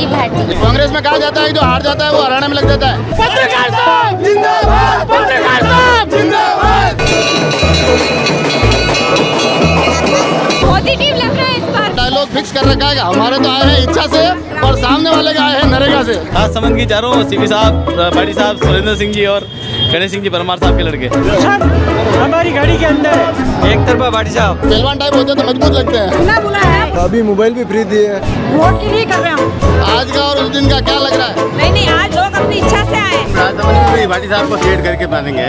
संजय भाटी। कांग्रेस में कहा जाता है कि जो हार जाता है वो हराने में लग जाता है। पत्रकार साहब जिंदाबाद, पत्रकार साहब जिंदाबाद। पॉजिटिव लग रहा है इस बार। डायलॉग फिक्स कर रखा है कि हमारे तो आए हैं इच्छा से और सामने वाले का आए हैं नरेगा से। खास समझ की चारों सीपी साहब, भाटी साहब, सुरेंद्र सिंह जी और गणेश सिंह जी परमार साहब के लड़के हमारी गाड़ी के अंदर है। एक तरफा भाटी साहब पहलवान टाइप होते हैं तो मजबूत लगते हैं। सुना बुला है, अभी मोबाइल भी फ्री दिए। वोट के लिए कर रहे हो? आज का और उस दिन का क्या लग रहा है? नहीं नहीं, आज लोग अपनी इच्छा से आए। भाटी साहब को क्रिएट करके बनाएंगे।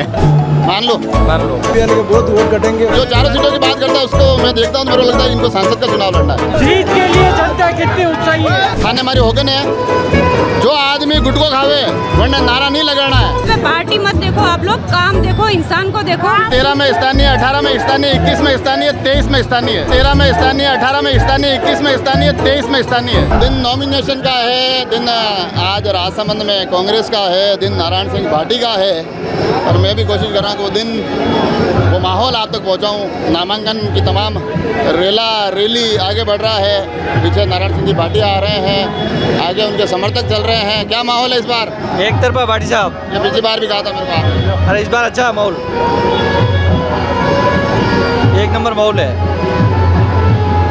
मान लो के बहुत वोट कटेंगे। जो चारों सीटों की बात करता है उसको मैं देखता हूँ, मेरे को लगता है इनको सांसद का चुनाव लड़ना है। जीत के लिए जनता कितनी उत्साही है। खाने हमारी होगन है, जो आदमी गुटको खावे वरना नारा नहीं लगाना है। पार्टी मत देखो आप लोग, काम देखो, इंसान को देखो। 13 में स्थानीय, 18 में स्थानीय, 21 में स्थानीय, 23 में स्थानीय, 13 में स्थानीय, 18 में स्थानीय, 21 में स्थानीय, 23 में स्थानीय। दिन नॉमिनेशन का है, दिन आज राजसमंद में कांग्रेस का है, दिन नारायण सिंह भाटी का है। और मैं भी कोशिश कर रहा हूँ कि वो दिन वो माहौल आप तक पहुँचाऊँ। नामांकन की तमाम रैली आगे बढ़ रहा है, पीछे नारायण सिंह जी भाटी आ रहे हैं, आगे उनके समर्थक चल रहे हैं। क्या माहौल है इस बार? एक तरफा भाटी साहब। ये पिछली बार भी कहा था मेरे को आपने। अरे इस बार अच्छा माहौल, एक नंबर माहौल है।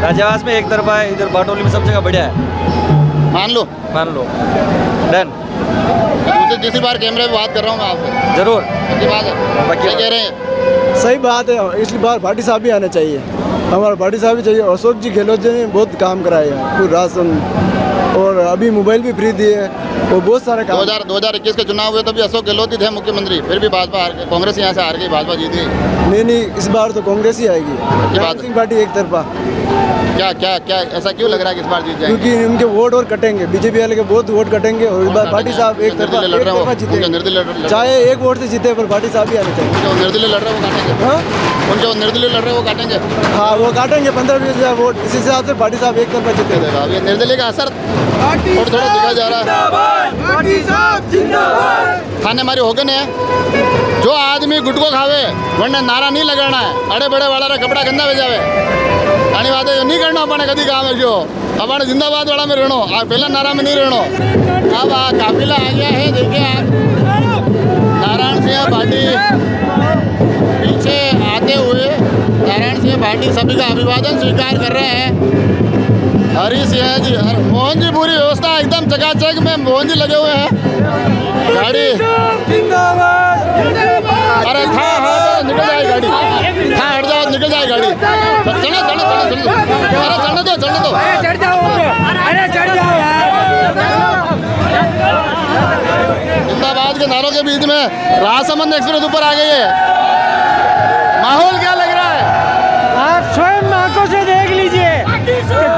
राजावास में एक तरफा है, इधर बाटोली में सब जगह बढ़िया है। मान लो डन। दूसरी बार कैमरे पे बात कर रहा हूँ मैं आपसे। जरूर पक्की बात है, क्या कह रहे हैं? सही बात है, इसलिए बार भाटी साहब भी आने चाहिए। हमारा भाटी साहब भी चाहिए। अशोक जी गहलोत जी ने बहुत काम कराए हैं पूरे राशन, और अभी मोबाइल भी फ्री दिए और बहुत सारे काम। 2021 के चुनाव हुए तभी अशोक गहलोत ही थे मुख्यमंत्री, फिर भी भाजपा हार गई, कांग्रेस यहाँ से हार गई, भाजपा जीत गई। नहीं, इस बार तो कांग्रेस ही आएगी। नारायण सिंह पार्टी एक तरफा। क्या ऐसा क्यों लग रहा है कि इस बार जीत जाएंगे? क्योंकि उनके वोट और कटेंगे, बीजेपी वाले के बहुत वोट कटेंगे और इस बार भाटी साहब एक तरफा जीते। चाहे एक वोट से जीते पर भाटी साहब ही आने चाहिए। निर्दलीय लड़ रहे वो काटेंगे। हाँ, उनके वो निर्दलीय लड़ रहे वो काटेंगे। हाँ, वो काटेंगे 15-20 हज़ार वोट। इसी हिसाब से भाटी साहब एक तरफा जीते। ये निर्दलीय का असर थोड़ा दिखा जा रहा है। खाने हमारी होगन है, जो आदमी गुटको खावे वरना नारा नहीं लगाना है। अड़े बड़े वाला कपड़ा गंदा भेजावे आनी बात है, नहीं करना अपने कभी काम है। जो अपने जिंदाबाद वाला में रहनो, पहला नारा में नहीं रहनो। अब काफिला आ गया है, देखिए आप नारायण सिंह भाटी पीछे आते हुए नारायण सिंह भाटी सभी का अभिवादन स्वीकार कर रहे हैं। हरी सिंह जी, मोहन जी, पूरी व्यवस्था एकदम चकाचक में मोहन जी लगे हुए हैं। गाड़ी अरे हाँ निकल जाए गाड़ी, हाँ हट जाओ, निकल जाए गाड़ी। चलो अरे चढ़ने दो। जिंदाबाद के नारों के बीच में राजसमंद एक्सप्रेस ऊपर आ गई है। माहौल क्या लग रहा है? आप स्वयं आंखों से देख लीजिए कि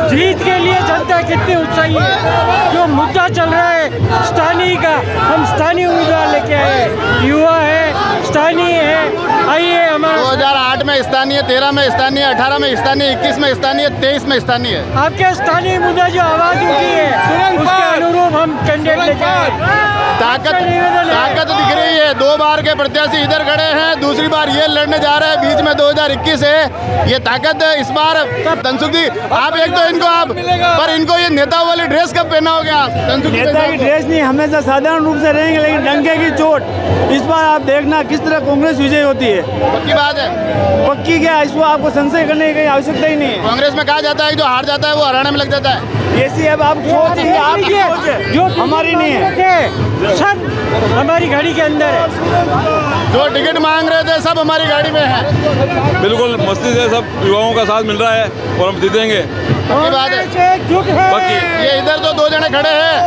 जीत के लिए जनता कितनी उत्साही है। जो मुद्दा चल रहा है स्थानीय का, हम स्थानीय उम्मीदवार लेके आए, युवा है, स्थानीय है। आइए हमारे 2008 में स्थानीय, 13 में स्थानीय, 18 में स्थानीय, 21 में स्थानीय, 23 में स्थानीय। आपके स्थानीय मुद्दा जो आवाज उठी है उसके अनुरूप हम कैंडिडेट लेके आए। ताकत दिख रही है। 2 बार के प्रत्याशी इधर खड़े हैं, दूसरी बार ये लड़ने जा रहे हैं, बीच में 2021 है। ये ताकत इस बार तनसुख जी, आप एक तो इनको आप पर इनको ये नेता वाली ड्रेस कब पहना हो गया? नेता की ड्रेस नहीं, हमेशा साधारण रूप से रहेंगे, लेकिन डंके की चोट इस बार आप देखना किस तरह कांग्रेस विजय होती है। पक्की बात है। पक्की क्या, इसको आपको संशय करने की आवश्यकता ही नहीं है। कांग्रेस में कहा जाता है कि जो हार जाता है वो हराने में लग जाता है। ऐसी अब आप सोचिए, आप जो हमारी नहीं है, सब हमारी गाड़ी के अंदर है। जो टिकट मांग रहे थे सब हमारी गाड़ी में है। बिल्कुल मस्ती से सब युवाओं का साथ मिल रहा है और हम जीतेंगे। पक्की बात है। बाकी ये इधर तो 2 जने खड़े हैं,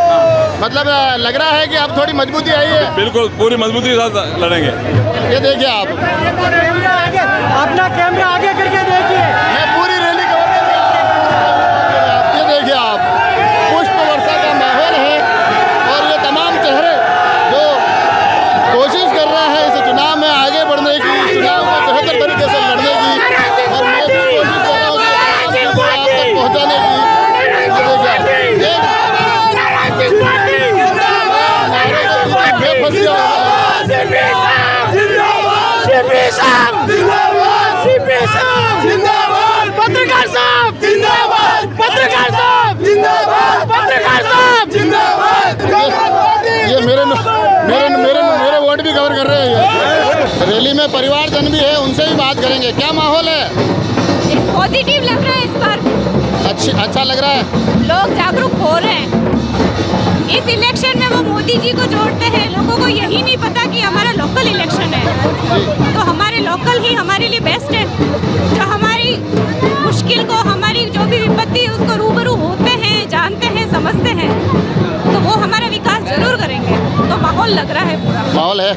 मतलब लग रहा है कि अब थोड़ी मजबूती आई है। बिल्कुल पूरी मजबूती के साथ लड़ेंगे। ये देखिए आप अपना कैमरा आगे करके देखिए। मैं पूरी रैली कवर कर रहा हूं। ये देखिए आप, पुष्प वर्षा का माहौल है और ये तमाम चेहरे जो कोशिश कर रहे हैं इस चुनाव में आगे बढ़ने की, चुनाव को बेहतर तरीके से लड़ने की, और मैं भी कोशिश कर रहा हूँ कि आप तक पहुँचाने की। पत्रकार साहब जिंदाबाद, पत्रकार साहब जिंदाबाद, पत्रकार साहब जिंदाबाद। रैली में परिवारजन भी है, उनसे भी बात करेंगे। क्या माहौल है? पॉजिटिव लग रहा है इस बार, अच्छा लग रहा है। लोग जागरूक हो रहे हैं। इस इलेक्शन में वो मोदी जी को जोड़ते हैं। लोगों को यही नहीं पता कि हमारा लोकल इलेक्शन है, तो हमारे लोकल ही हमारे लिए बेस्ट है। जो हमारी मुश्किल को, हमारी जो भी विपत्ति है उसको रूबरू होते हैं, जानते हैं, समझते हैं, तो वो हमारा विकास जरूर करेंगे। तो माहौल लग रहा है पूरा। माहौल है।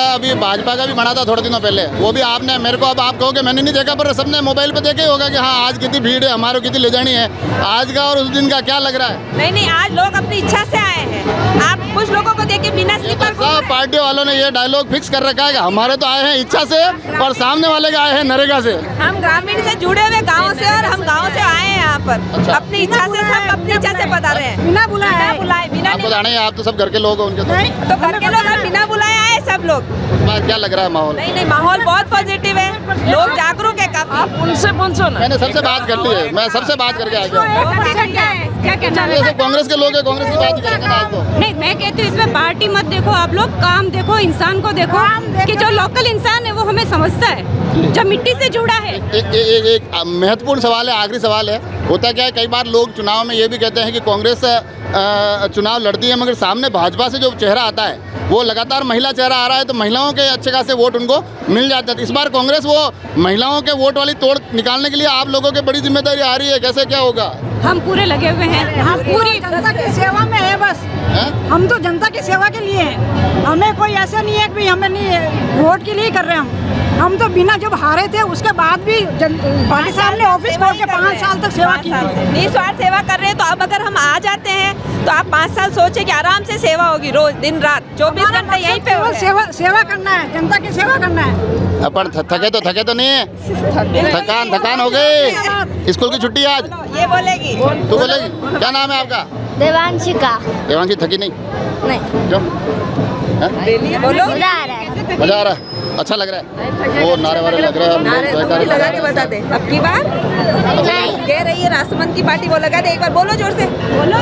अभी भाजपा का भी बना था थोड़े दिनों पहले, वो भी आपने मेरे को, अब आप कहोगे मैंने नहीं देखा, पर सबने मोबाइल पे देखा ही होगा कि हाँ आज कितनी भीड़ है, हमारे कितनी ले जानी है। आज का और उस दिन का क्या लग रहा है? नहीं, आज लोग अपनी इच्छा से आए हैं। आप कुछ लोगों को देख के बिना स्लीपर सब पार्टी वालों ने ये डायलॉग फिक्स कर रखा है कि हमारे तो आए हैं इच्छा से और सामने वाले का आए हैं नरेगा से। हम ग्रामीण से जुड़े हुए गाँव से, और हम गाँव से आए हैं यहाँ पर। अच्छा। अपनी इच्छा से, सब अपनी इच्छा से बता रहे हैं, बिना बुलाए बिना आपको जाना है, आप तो सब घर के लोग हो उनके, तो घर के लोग बिना बुलाए आए सब लोग। क्या लग रहा है माहौल? नहीं, माहौल बहुत पॉजिटिव है। लोग जागरूक है काफी। आप उनसे पूछो ना। मैंने सबसे बात कर ली है, मैं सबसे बात करके आ गया। क्या कहना ये सब कांग्रेस के लोग हैं, कांग्रेस की बात ही करेंगे ना आज तो। नहीं, मैं कहती हूँ इसमें पार्टी मत देखो, आप लोग काम देखो, इंसान को देखो कि जो लोकल इंसान है वो हमें समझता है, जो मिट्टी से जुड़ा है। एक महत्वपूर्ण सवाल है, आखिरी सवाल है। होता क्या है, कई बार लोग चुनाव में ये भी कहते हैं कि कांग्रेस चुनाव लड़ती है, मगर सामने भाजपा से जो चेहरा आता है वो लगातार महिला चेहरा आ रहा है, तो महिलाओं के अच्छे खासे वोट उनको मिल जाते हैं। इस बार कांग्रेस वो महिलाओं के वोट वाली तोड़ निकालने के लिए आप लोगों की बड़ी जिम्मेदारी आ रही है, कैसे क्या होगा? हम पूरे लगे हुए हैं, हम पूरी जनता की सेवा में है बस। है? हम तो जनता की सेवा के लिए हैं। हमें कोई ऐसा नहीं है कि हमें नहीं वोट के लिए कर रहे हैं। हम तो बिना जब हारे थे उसके बाद भी पार्टी साहब ने ऑफिस खोल के 5 साल तक सेवा की थी। निस्वार्थ सेवा कर रहे हैं, तो अब अगर हम आ जाते हैं तो आप 5 साल सोचे कि आराम से सेवा होगी, रोज दिन रात 24 घंटे यहीं पे हो। सेवा करना है, जनता की सेवा करना है। अपन थके तो नहीं है, थकान हो गई। स्कूल की छुट्टी आज? ये बोलेगी। तू बोलेगी? क्या नाम है आपका? देवांशिका। देवांशी थकी नहीं? नहीं। क्यों? बोलो। मजा आ रहा है। मजा आ रहा है, अच्छा लग रहा है। वो नारे वारे लग रहे हैं, लगा के बता दे अब की बार कह रही है राष्ट्रमंच की पार्टी, वो लगा दे एक बार, बोलो जोर से बोलो।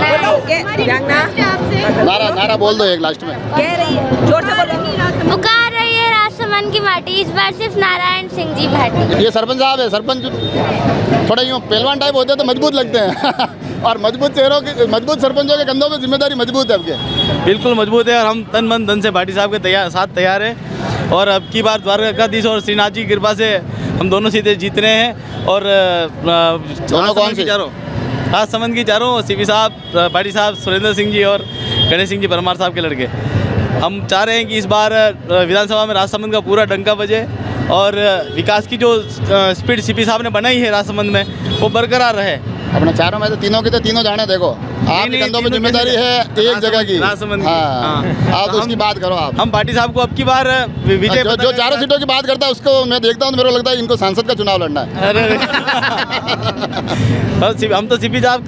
नारा बोल दो एक लास्ट में। कह रही है, जोर से बोलो। पुकार रही है राष्ट्रमंच की पार्टी, इस बार सिर्फ नारायण सिंह जी भाटी। ये सरपंच साहब है, सरपंच थोड़ा यूँ पहलवान टाइप होते हैं तो मजबूत लगते हैं और मजबूत चेहरों की, मजबूत सरपंचों के कंधों पे जिम्मेदारी मजबूत है आपके। बिल्कुल मजबूत है, और हम तन मन धन से भाटी साहब के साथ तैयार है। और अब की बार द्वारकाधीश और श्रीनाथ जी की कृपा से हम दोनों सीटें जीत रहे हैं। और दोनों कौन सी? राजसमंद की चारों, सीपी साहब, भाटी साहब, सुरेंद्र सिंह जी और गणेश सिंह जी परमार साहब के लड़के। हम चाह रहे हैं कि इस बार विधानसभा में राजसमंद का पूरा डंका बजे, और विकास की जो स्पीड सीपी साहब ने बनाई है राजसमंद में वो बरकरार रहे। अपने चारों में तो तीनों की तो तीनों जाने, देखो आपके कंधों में जिम्मेदारी है एक जगह की, राजसमंद की। हाँ, आप तो उसकी बात करो। आप हम पार्टी साहब को अब की बार विजय जो चारों सीटों की बात करता है उसको मैं देखता हूँ तो मेरे को लगता है इनको सांसद का चुनाव लड़ना है। अरे हम तो सीपी साहब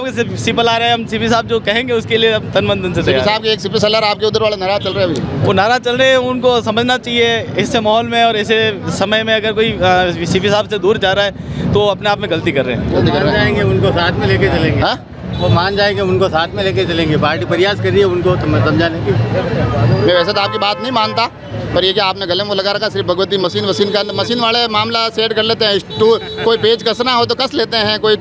के सिपल आ रहे हैं। हम सीपी साहब जो कहेंगे उसके लिए तन मन धन से सीपी साहब के एक सीपी सलार आपके उधर वाले नाराज चल रहे हैं अभी। वो नाराज चल रहे हैं, उनको समझना चाहिए ऐसे माहौल में और ऐसे समय में अगर कोई सीपी साहब से दूर जा रहा है तो अपने आप में गलती कर रहे हैं। मान जाएंगे, उनको साथ में लेके चलेंगे। हाँ? वो मान जाएंगे, उनको साथ में लेके चलेंगे। पार्टी प्रयास कर रही है उनको समझाने की। मैं वैसे तो आपकी बात नहीं मानता, पर ये कि आपने गले में लगा रखा सिर्फ भगवती मशीन वाले मामला सेट कर लेते हैं। कोई पेज कसना हो तो कस लेते हैं, कोई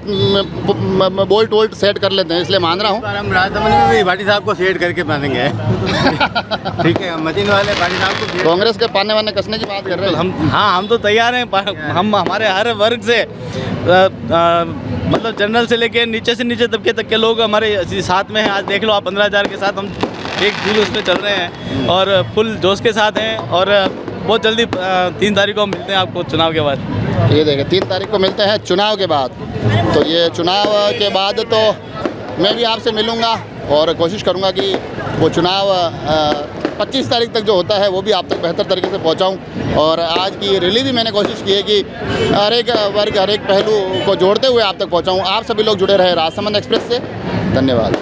बोल्ट वोल्ट सेट कर लेते हैं, इसलिए मान रहा हूँ। हम राजसमंद में भी भाटी साहब को सेट करके मानेंगे। ठीक है, मशीन वाले भाटी साहब को। कांग्रेस के पाने वाने कसने की बात कर रहे हैं हम तो तैयार हैं। हम हमारे हर वर्ग से मतलब जनरल से लेके नीचे से नीचे तबके तक के लोग हमारे साथ में हैं। आज देख लो आप 15,000 के साथ हम एक जुलूस में चल रहे हैं और फुल जोश के साथ हैं। और बहुत जल्दी 3 तारीख को मिलते हैं आपको चुनाव के बाद। ये देखें 3 तारीख को मिलते हैं चुनाव के बाद। तो ये चुनाव के बाद तो मैं भी आपसे मिलूँगा और कोशिश करूँगा कि वो चुनाव 25 तारीख तक जो होता है वो भी आप तक बेहतर तरीके से पहुँचाऊँ। और आज की रैली भी मैंने कोशिश की है कि हर एक वर्ग, हर एक पहलू को जोड़ते हुए आप तक पहुँचाऊँ। आप सभी लोग जुड़े रहे राजसमंद एक्सप्रेस से। धन्यवाद।